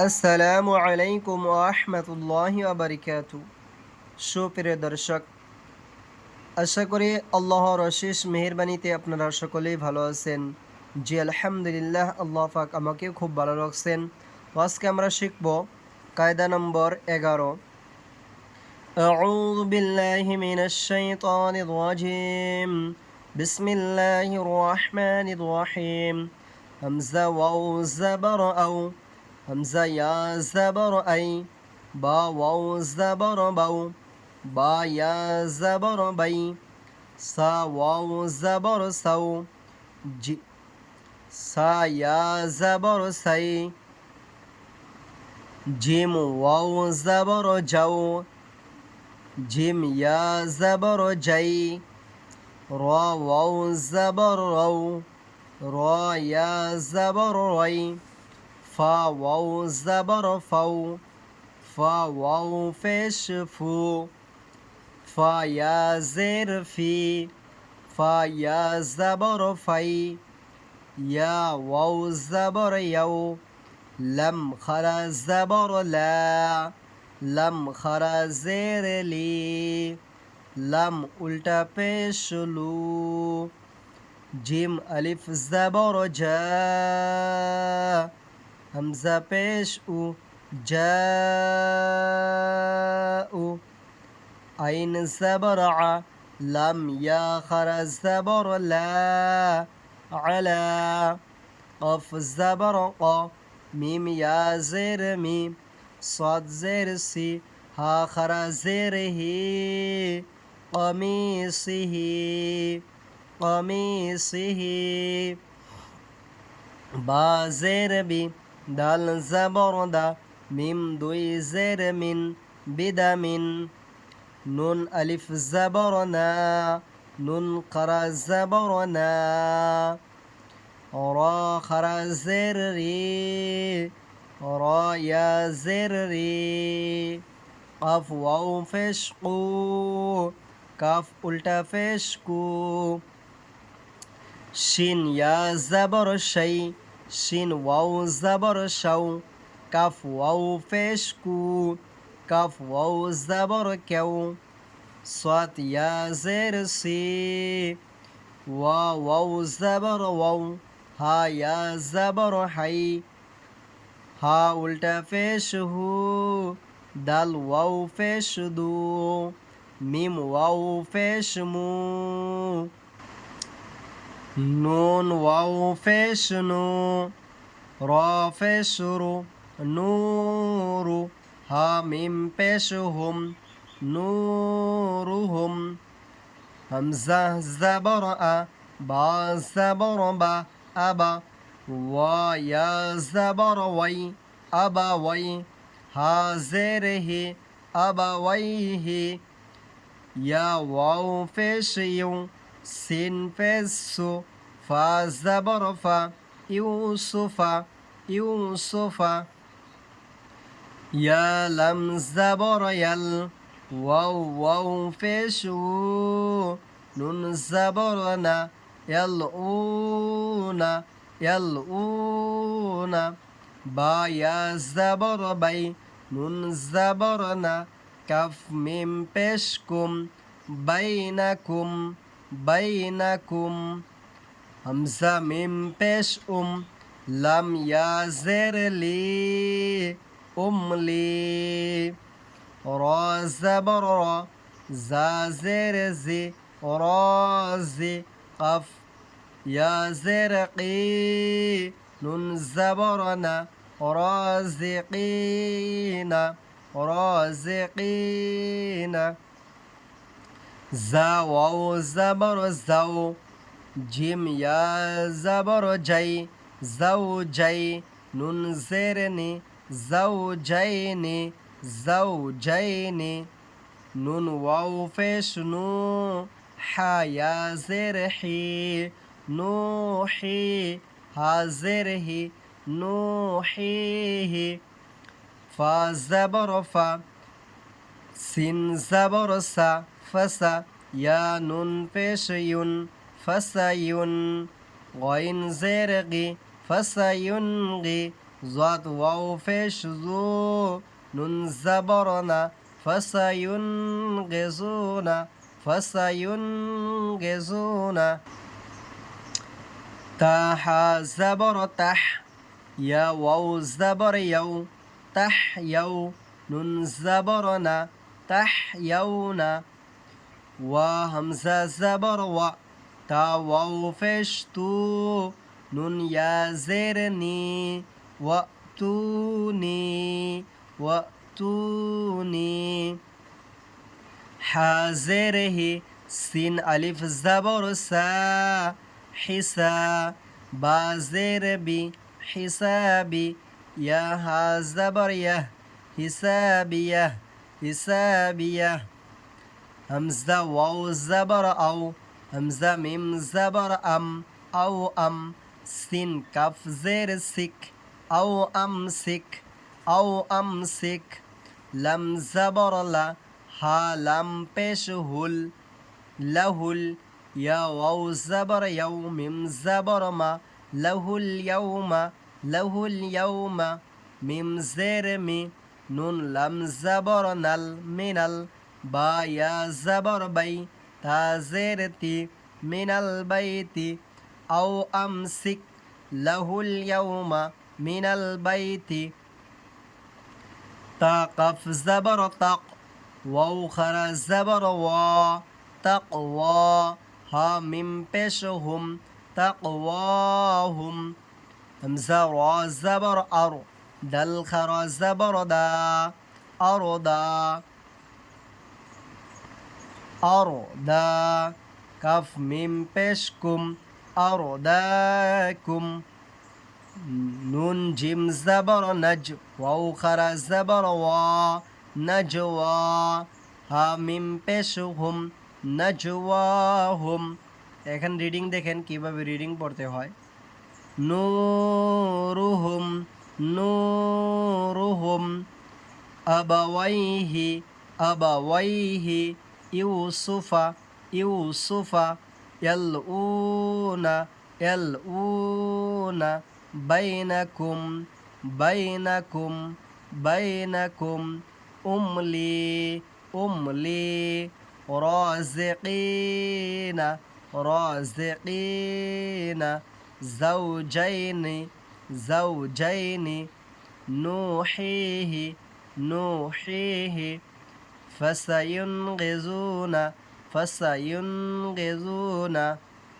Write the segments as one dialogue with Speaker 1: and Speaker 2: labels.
Speaker 1: আসসালামু আলাইকুম ওয়া রাহমাতুল্লাহি ওয়া বারাকাতু। সুপ্রিয় দর্শক, আশা করি আল্লাহর অশেষ মেহেরবানিতে আপনারা সকলেই ভালো আছেন। জি আলহামদুলিল্লাহ, আল্লাহ পাক আমাকেও খুব ভালো রাখছেন। তো আজকে আমরা শিখব কায়দা নম্বর 11। আউযু বিল্লাহি মিনাশ শাইতানির রাজিম। বিসমিল্লাহির রাহমানির রাহিম। হামজা ওয়াও জাবর আও, হামজা ইয়া জাবর আই, বা ওয়াও জাবর বাউ, বা ইয়া জাবর বাই, সা ওয়াও জাবর সাউ, জি সা ইয়া জাবর সাই, জিম ওয়াও জাবর যাও, জিম ইয়া জাবর যাই, র ওয়াও জাবর রাউ, র ইয়া জাবর রাই, ফা ওয়াও জাবর ফাউ, ফা ওয়াও পেশ ফু, ফা ইয়া জের ফি, ফা ইয়া জাবর ফাই, ইয়া ওয়াও জাবর ইয়াও, লাম খারা জাবর লা, লাম খারা জের লি, লাম উল্টা পেশ লু, জিম আলিফ জাবর জা, হামজা পেশ উ, জা উ, আইন জাবর আ, লাম ইয়া খারা জাবর লা, আলা, কফ জাবর ক, মিম ইয়া জের মি, صاد زير سي، ها خرا زير هي، قميصه، قميصه، با زير بي، دال زبر دا، মিম দুই জের মিন, বিদামিন, নুন আলিফ জাবর না, নুন করা জাবর না, র খরা জের রি, র ইয়া জের রি, কাফ ওয়াও পেশ কু, কাফ উল্টা পেশ কু, শিন ইয়া জাবর শাই, শিন ওয়াও জাবর শাও, কাফ ওয়াও পেশ কু, কাফ ওয়াও জাবর কেউ, সাত ইয়া জের সি, ওয়াও জাবর ওয়াও, হা ইয়া জাবর হাই, হা উল্টা পেশ হু, দাল ওয়াও পেশ দু, মিম ওয়াও পেশ মু, নুন ওয়াও পেশ নু, র পেশ রু, নূরু, হা মিম পেশ হুম, নূরুহুম, হামজা জাবর আ, বা জাবর বা, আবা, ওয়া ইয়া জাবর ওয়াই, আবা ওয়াই, হা জের হি, আবা ওয়াই হি, ইয়া ওয়াও পেশ ইউ, সিন পেশ সু, ফা জাবর ফা, ইউসুফা, ইউসুফা, ইয়া লাম জাবর ইয়াল, ওয়াও পেশ উ, নুন জাবর না, ইয়ালউনা, ইয়ালউনা, বা ইয়া জাবর বাই, নুন জাবর না, কাফ মিম পেশ কুম, বাইনাকুম, বাইনাকুম, হামজা মিম পেশ লাম ইয়া জের লি, উমলি, র জাবর র, জা জের জি, রাজি, কফ ইয়া জের কি, নুন জাবর না, রাজিকিনা, রাজিকিনা, জা ওয়াও জাবর যাও, জিম ইয়া জাবর যাই, যাও যাই, নুন জের নি, যাও যাইনি, যাও যাইনি, নুন ওয়াও পেশ নু, হা ইয়া জের হি, নুহি, হা জের হি, নুহিহি, ফা জাবর ফা, সিন জাবর সা, ফাসা, ইয়া নুন পেশ ইউন, ফাসায়ুন, গইন জের গি, ফাসায়ুনগি, জাত ওয়াও পেশ জু নুন জাবর না ফাসায়ুনগিজুনা ফাসায়ুনগিজুনা তা হা জাবর তাহ ইয়া ওয়াও জাবর ইয়াও তাহ ইয়াও নুন জাবর না তাহ ইয়াউনা ওয়া হামজা জাবর ওয়া তা ওয়াও পেশ তু নুন ইয়া জের নি ওয়া তুনি ওয়া তুনি হাজের হি সিন আলিফ জাবর সা হিসা বাজের বি হিসাবি ইয়া হা জাবর ইয়াহ হিসাবিয়াহ হিসাবিয়াহ همزة واو زبر أو همزة ميم زبر أو أم سين كاف زير سك أو أمسك أو أمسك لم زبر لا ها لم پیش هل لهل يا واو زبر يو ميم زبر ما له اليوم له اليوم ميم زير مي نون لم زبر نل منل বা ইয়া জাবর বাই তা জের তি মিনাল বাইতি আও আমসিক লাহুল ইয়াউমা মিনাল বাইতি তা কাফ জাবর তাক ওয়াও খারা জাবর ওয়া তাকওয়া হা মিম পেশ হুম তাকওয়াহুম হামজা রা জাবর আর দাল খারা জাবর দা আরদা أردا كف ميم بشكم أرداكم نون جيم زبر نج واو خرا زبر وا نجوا ها মিম পেশ হুম নাজওয়াহুম এখন রিডিং দেখেন কিভাবে রিডিং পড়তে হয় নূরুহুম নূরুহুম আবাওয়াইহি আবাওয়াইহি ইউসুফা ইউসুফা ইয়ালউনা ইয়ালউনা বাইনাকুম বাইনাকুম বাইনাকুম উমলি উমলি রাজিকিনা রাজিকিনা জাওজাইনি জাওজাইনি নুহিহি নুহিহি فسينغزون فسينغزون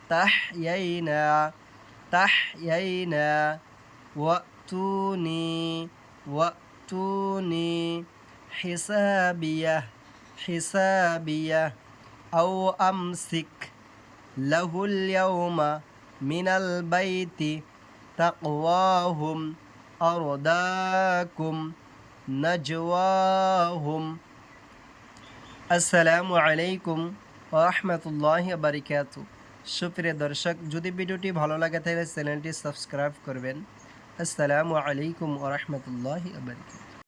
Speaker 1: تحيينا تحيينا وأتوني وأتوني حسابيه حسابيه أو أمسك له اليوم من البيت تقواهم أرداكم نجواهم আসসালামু আলাইকুম ওয়া রাহমাতুল্লাহি ওয়া বারাকাতুহু সুপ্রিয় দর্শক যদি ভিডিওটি ভালো লাগে তাহলে চ্যানেলটি সাবস্ক্রাইব করবেন আসসালামু আলাইকুম ওয়া রাহমাতুল্লাহি ওয়া বারাকাতুহু